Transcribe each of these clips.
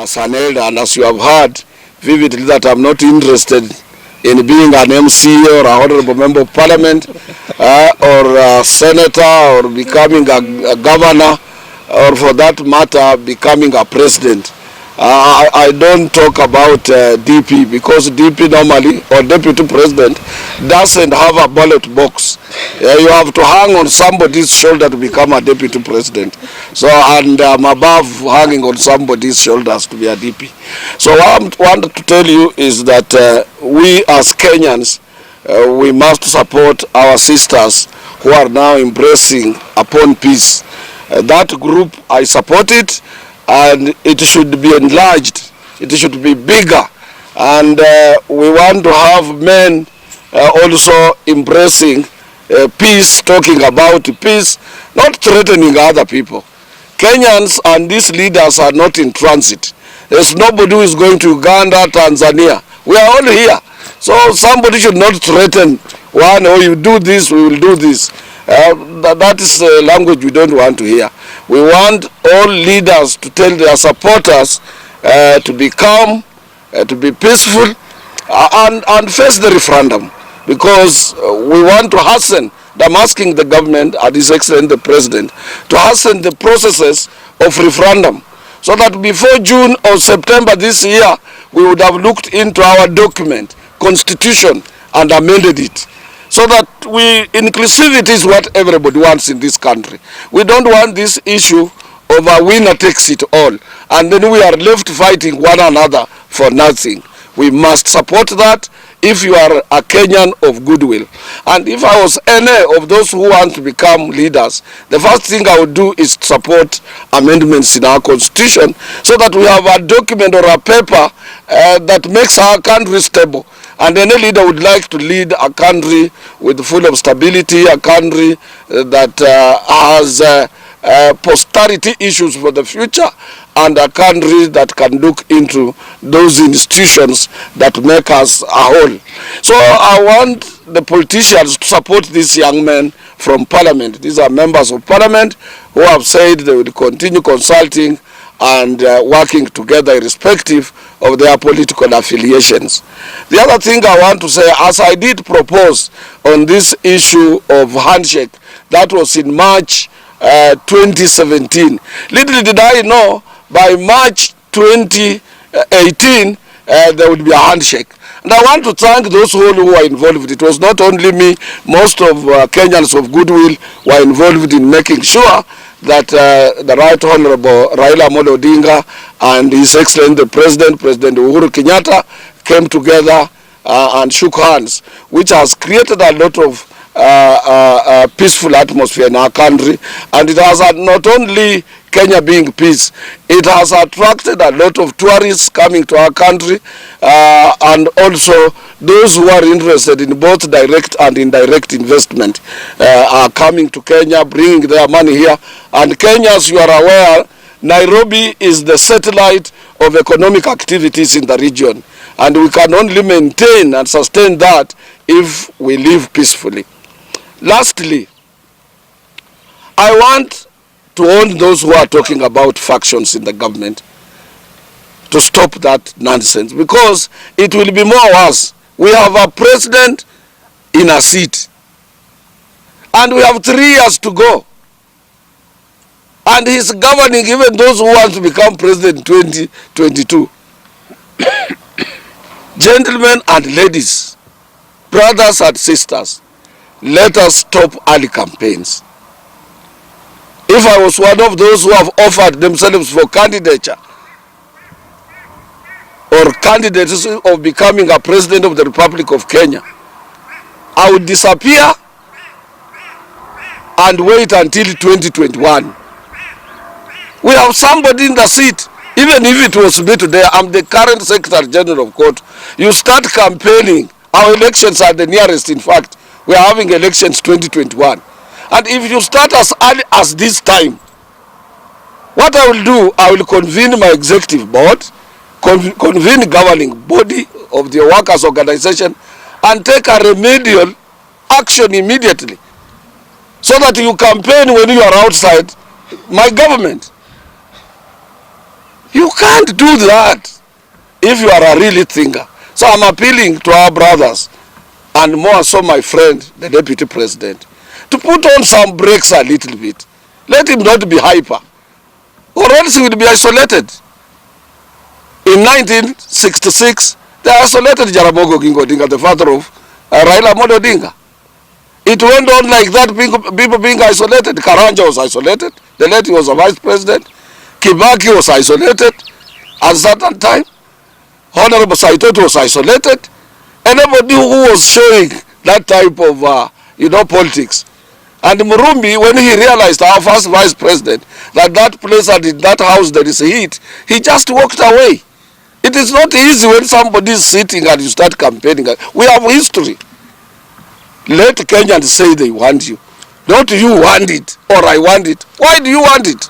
as an elder, and as you have heard vividly, that I'm not interested in being an MC or a honorable member of parliament or a senator or becoming a governor, or for that matter becoming a president. I don't talk about DP, because DP normally, or Deputy President, doesn't have a ballot box. You have to hang on somebody's shoulder to become a Deputy President. So, and I'm above hanging on somebody's shoulders to be a DP. So what I want to tell you is that we as Kenyans, we must support our sisters who are now embracing upon peace. That group, I support it, and it should be enlarged, it should be bigger, and we want to have men also embracing peace, talking about peace, not threatening other people. Kenyans and these leaders are not in transit. There's nobody who is going to Uganda, Tanzania. We are all here. So somebody should not threaten one, oh, you do this, we will do this. That is the language we don't want to hear. We want all leaders to tell their supporters to be calm, to be peaceful, and face the referendum, because we want to hasten. I'm asking the government and His Excellency the President to hasten the processes of referendum, so that before June or September this year, we would have looked into our document, constitution, and amended it. So that inclusivity is what everybody wants in this country. We don't want this issue of a winner takes it all, and then we are left fighting one another for nothing. We must support that if you are a Kenyan of goodwill. And if I was any of those who want to become leaders, the first thing I would do is support amendments in our constitution, so that we have a document or a paper that makes our country stable. And any leader would like to lead a country with full of stability, a country that has posterity issues for the future, and a country that can look into those institutions that make us a whole. So I want the politicians to support these young men from Parliament. These are members of Parliament who have said they will continue consulting and working together irrespective of their political affiliations. The other thing I want to say, as I did propose on this issue of handshake, that was in March 2017. Little did I know, by March 2018, there would be a handshake. And I want to thank those who were involved. It was not only me, most of Kenyans of goodwill were involved in making sure that the Right Honorable Raila Amolo Odinga and His Excellency the President Uhuru Kenyatta, came together and shook hands, which has created a lot of peaceful atmosphere in our country. And it has not only Kenya being peace, it has attracted a lot of tourists coming to our country, and also those who are interested in both direct and indirect investment are coming to Kenya, bringing their money here. And Kenya, as you are aware, Nairobi is the satellite of economic activities in the region, and we can only maintain and sustain that if we live peacefully. Lastly, I want to warn those who are talking about factions in the government to stop that nonsense, because it will be more worse. We have a president in a seat, and we have 3 years to go, and he's governing even those who want to become president in 2022. Gentlemen and ladies, brothers and sisters, let us stop early campaigns. If I was one of those who have offered themselves for candidature or candidates of becoming a president of the Republic of Kenya, I would disappear and wait until 2021. We have somebody in the seat. Even if it was me today, I'm the current Secretary General of COTU. You start campaigning. Our elections are the nearest, in fact. We are having elections 2021. And if you start as early as this time, what I will do, I will convene my executive board, convene governing body of the workers' organization, and take a remedial action immediately, so that you campaign when you are outside my government. You can't do that if you are a really thinker. So I'm appealing to our brothers, and more so my friend, the Deputy President, to put on some brakes a little bit. Let him not be hyper, or else he will be isolated. In 1966, they isolated Jaramogi Oginga Odinga, the father of Raila Amolo Odinga. It went on like that, people being isolated. Karanja was isolated. The late was a vice president. Kibaki was isolated at a certain time. Honorable Saitoti was isolated. Anybody who was showing that type of, politics. And Murumbi, when he realized, our first vice president, that place and in that house there is heat, he just walked away. It is not easy when somebody is sitting and you start campaigning. We have history. Let Kenyans say they want you. Not you want it or I want it. Why do you want it?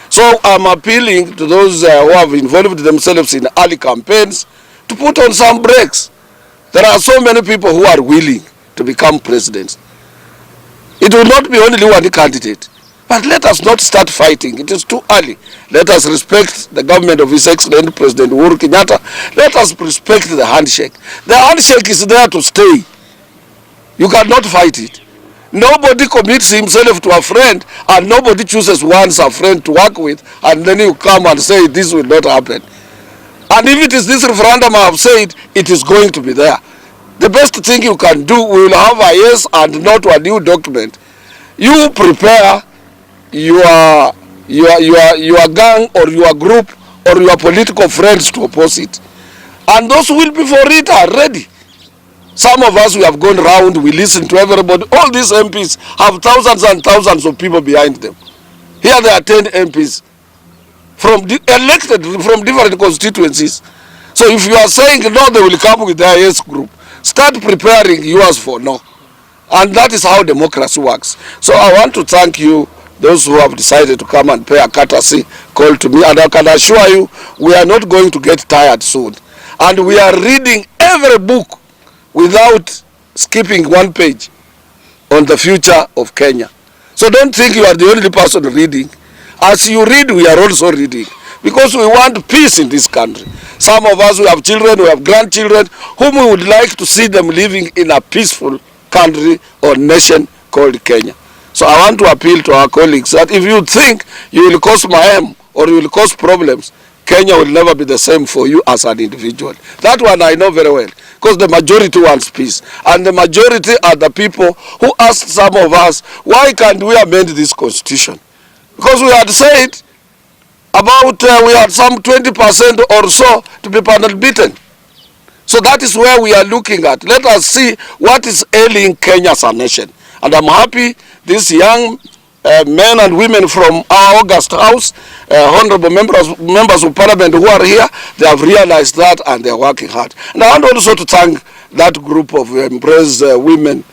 So I'm appealing to those who have involved themselves in early campaigns to put on some brakes. There are so many people who are willing to become presidents. It will not be only one candidate. But let us not start fighting. It is too early. Let us respect the government of His Excellency President Uhuru Kenyatta. Let us respect the handshake. The handshake is there to stay. You cannot fight it. Nobody commits himself to a friend, and nobody chooses once a friend to work with, and then you come and say this will not happen. And if it is this referendum I have said, it is going to be there. The best thing you can do, we will have a yes and no to a new document. You prepare your gang or your group or your political friends to oppose it. And those who will be for it are ready. Some of us, we have gone round, we listen to everybody. All these MPs have thousands and thousands of people behind them. Here there are 10 MPs elected from different constituencies. So if you are saying no, they will come with their yes group. Start preparing yours for no. And that is how democracy works. So I want to thank you, those who have decided to come and pay a courtesy call to me. And I can assure you, we are not going to get tired soon. And we are reading every book without skipping one page on the future of Kenya. So don't think you are the only person reading. As you read, we are also reading. Because we want peace in this country. Some of us, we have children, we have grandchildren, whom we would like to see them living in a peaceful country or nation called Kenya. So I want to appeal to our colleagues that if you think you will cause mayhem or you will cause problems, Kenya will never be the same for you as an individual. That one I know very well, because the majority wants peace. And the majority are the people who asked some of us, why can't we amend this constitution? Because we had said about, we had some 20% or so to be panel beaten. So that is where we are looking at. Let us see what is ailing Kenya as a nation. And I'm happy these young men and women from our August House, honorable members of parliament who are here, they have realized that and they are working hard. And I want also to thank that group of embraced women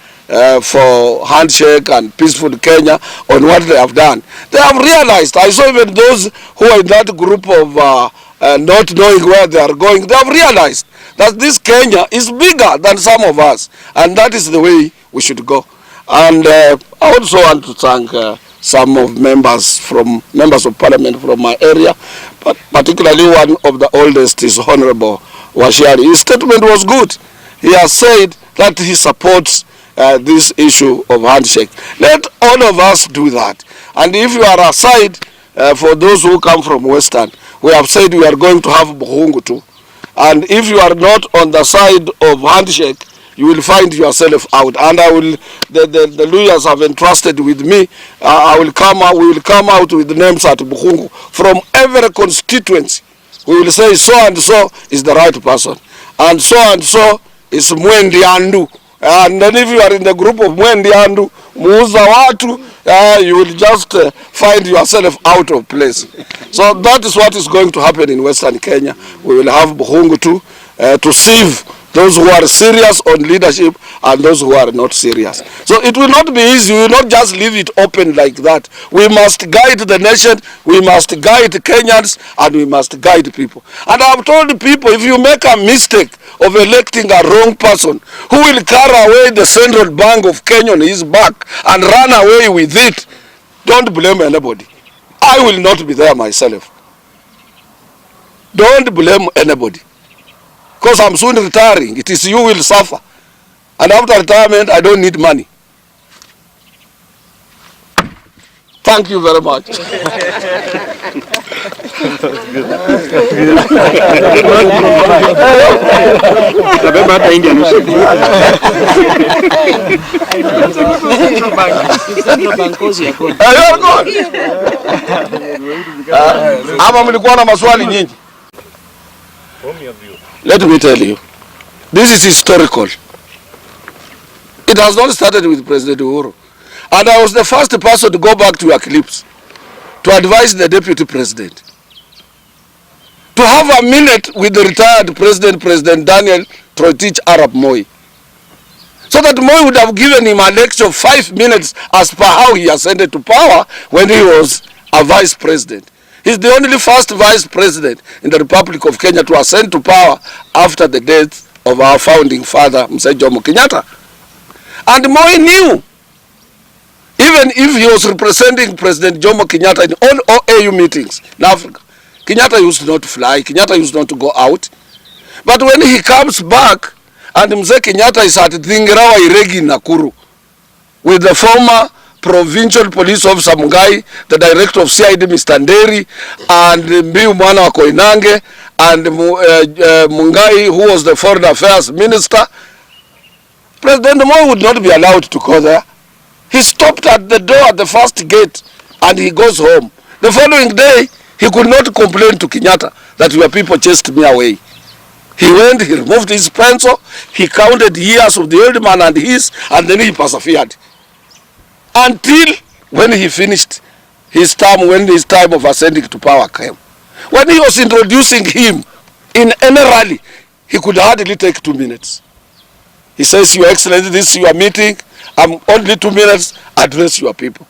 for handshake and peaceful Kenya on what they have done. They have realized, I saw even those who are in that group of not knowing where they are going, they have realized that this Kenya is bigger than some of us, and that is the way we should go. And I also want to thank some of members of parliament from my area, but particularly one of the oldest is Honorable Washiari. His statement was good. He has said that he supports this issue of handshake. Let all of us do that. And if you are aside, for those who come from Western, we have said we are going to have Buhungu too. And if you are not on the side of handshake, you will find yourself out. And I will, the lawyers have entrusted with me, we will come out with the names at Buhungu from every constituency. We will say so and so is the right person, and so is Mwendi Andu. And then if you are in the group of Mwendi Andu, Muuza Watu, you will just find yourself out of place. So that is what is going to happen in Western Kenya. We will have Buhungu too, to sieve those who are serious on leadership and those who are not serious. So it will not be easy. We will not just leave it open like that. We must guide the nation, we must guide Kenyans, and we must guide people. And I have told people, if you make a mistake of electing a wrong person who will carry away the central bank of Kenya on his back and run away with it, don't blame anybody. I will not be there myself. Don't blame anybody. Because I'm soon retiring. It is you who will suffer. And after retirement, I don't need money. Thank you very much. Ama mlikuwa na maswali nyingi? Let me tell you, this is historical. It has not started with President Uhuru. And I was the first person to go back to Eclipse to advise the Deputy President to have a minute with the retired President, President Daniel Toroitich Arap Moi, so that Moi would have given him a lecture of 5 minutes as per how he ascended to power when he was a Vice President. He's the only first Vice President in the Republic of Kenya to ascend to power after the death of our founding father, Mzee Jomo Kenyatta. And Moi knew, even if he was representing President Jomo Kenyatta in all OAU meetings in Africa, Kenyatta used not to fly, Kenyatta used not to go out. But when he comes back, and Mzee Kenyatta is at Thingirawa Iregi Nakuru, with the former provincial police officer Mungai, the director of CID Mr. Nderi, and Mbiu Mwana wa Koinange, and Mungai, who was the foreign affairs minister, President Moi would not be allowed to go there. He stopped at the door at the first gate and he goes home. The following day, he could not complain to Kenyatta that your people chased me away. He went, he removed his pencil, he counted years of the old man and his, and then he persevered. Until when he finished his term, when his time of ascending to power came. When he was introducing him in any rally, he could hardly take 2 minutes. He says, Your Excellency, this is your meeting. I'm only 2 minutes, address your people.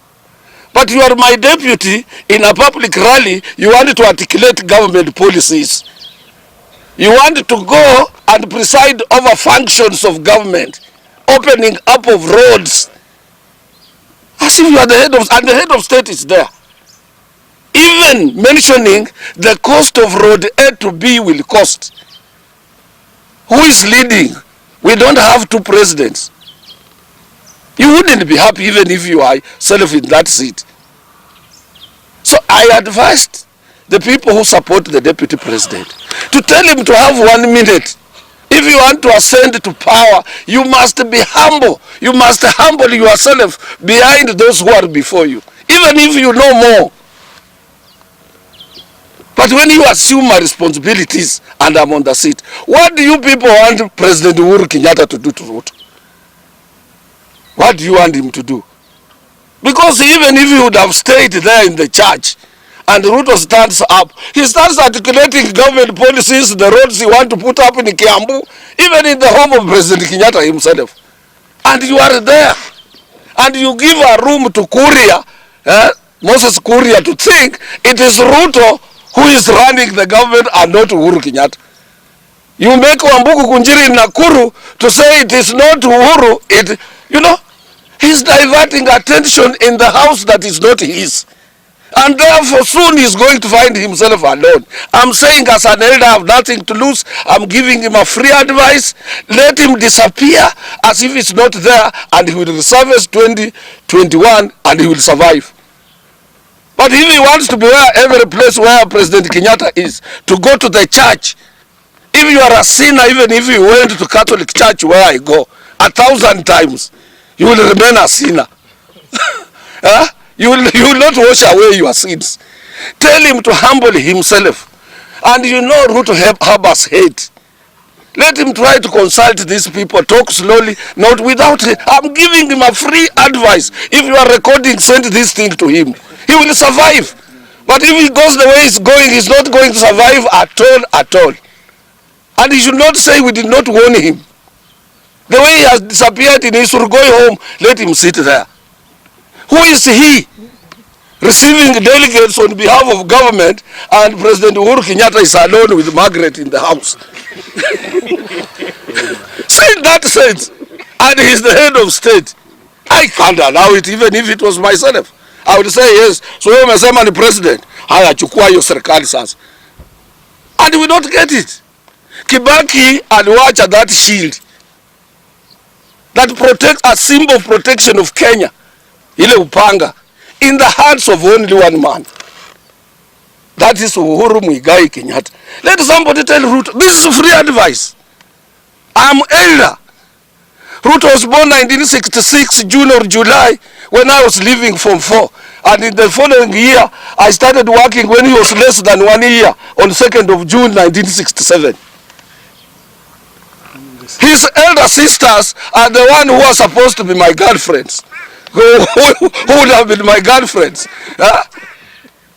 But you are my deputy in a public rally. You want to articulate government policies. You want to go and preside over functions of government, opening up of roads, as if you are the head of, and the head of state is there. Even mentioning the cost of road A to B will cost. Who is leading? We don't have 2 presidents. You wouldn't be happy even if you are self in that seat. So I advised the people who support the Deputy President to tell him to have 1 minute. If you want to ascend to power, you must be humble. You must humble yourself behind those who are before you, even if you know more. But when you assume my responsibilities and I'm on the seat, what do you people want President Uhuru Kenyatta to do to Ruto? What do you want him to do? Because even if he would have stayed there in the church and Ruto stands up, he starts articulating government policies, the roads he wants to put up in Kiambu, even in the home of President Kenyatta himself. And you are there. And you give a room to Kuria, Moses Kuria, to think it is Ruto who is running the government and not Uhuru Kenyatta. You make Wambuku Kunjiri in Nakuru to say it is not Uhuru, he's diverting attention in the house that is not his. And therefore soon he's going to find himself alone. I'm saying as an elder, I have nothing to lose. I'm giving him a free advice. Let him disappear as if it's not there, and he will service 2021 and he will survive. But if he wants to be every place where President Kenyatta is, to go to the church, if you are a sinner, even if you went to Catholic church where I go 1,000 times, you will remain a sinner. You will not wash away your sins. Tell him to humble himself. And Ruto harbors hate. Let him try to consult these people, talk slowly, not without it. I'm giving him a free advice. If you are recording, send this thing to him. He will survive. But if he goes the way he's going, he's not going to survive at all. And he should not say we did not warn him. The way he has disappeared in Isuru, go home, let him sit there. Who is he receiving delegates on behalf of government, and President Uhuru Kenyatta is alone with Margaret in the house? So in that sense, and he's the head of state, I can't allow it even if it was myself. I would say yes. So wewe umesema ni president, haya chukua hiyo serikali sasa. and we don't get it. Kibaki aliwacha that shield that protects, a symbol of protection of Kenya, ile upanga, in the hands of only one man. That is Uhuru Muigai Kenyatta. Let somebody tell Ruto, this is free advice. I'm elder. Ruto was born 1966, June or July, when I was leaving Form 4. And in the following year, I started working when he was less than 1 year, on 2nd of June 1967. His elder sisters are the one who are supposed to be my girlfriends. Who would have been my girlfriends? Huh?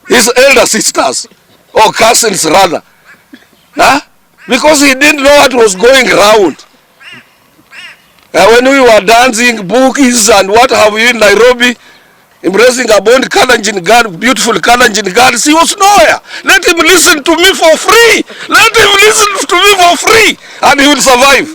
His elder sisters, or cousins rather. Huh? Because he didn't know what was going around. When we were dancing bookies and what have you in Nairobi, embracing a bond Kalenjin girl, beautiful Kalenjin girls, he was nowhere. Let him listen to me for free. Let him listen to me for free, and he will survive.